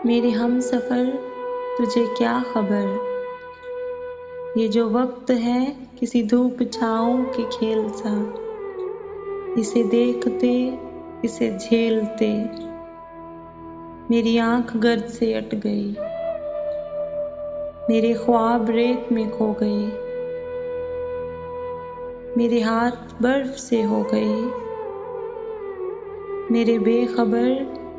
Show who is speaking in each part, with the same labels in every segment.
Speaker 1: मेरे हमसफ़र तुझे क्या खबर, ये जो वक्त है किसी धूप छाँव के खेल सा। इसे देखते इसे झेलते मेरी आँख गर्द से अट गई, मेरे ख्वाब रेत में खो गए, मेरे हाथ बर्फ से हो गए। मेरे बेखबर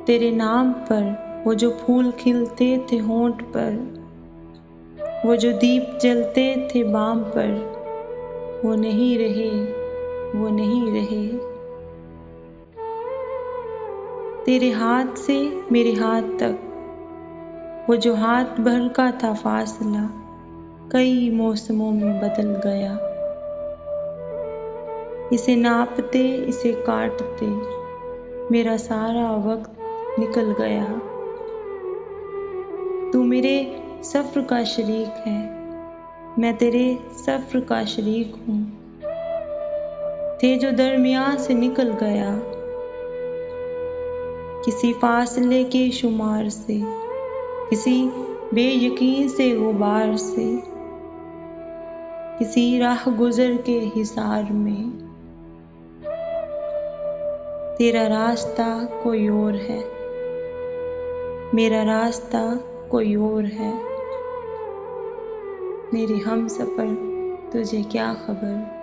Speaker 1: तेरे नाम पर वो जो फूल खिलते थे होंठ पर, वो जो दीप जलते थे बाम पर, वो नहीं रहे, वो नहीं रहे। तेरे हाथ से मेरे हाथ तक वो जो हाथ भर का था फासला, कई मौसमों में बदल गया। इसे नापते इसे काटते मेरा सारा वक्त निकल गया। तू मेरे सफ़र का शरीक है, मैं तेरे सफ़र का शरीक हूँ। थे जो दरमियाँ से निकल गया, किसी फासले के शुमार से, किसी बेयकीन से गुबार से, किसी राह गुज़र के हिसार में। तेरा रास्ता कोई और है, मेरा रास्ता कोई और है। मेरे हमसफ़र तुझे क्या खबर।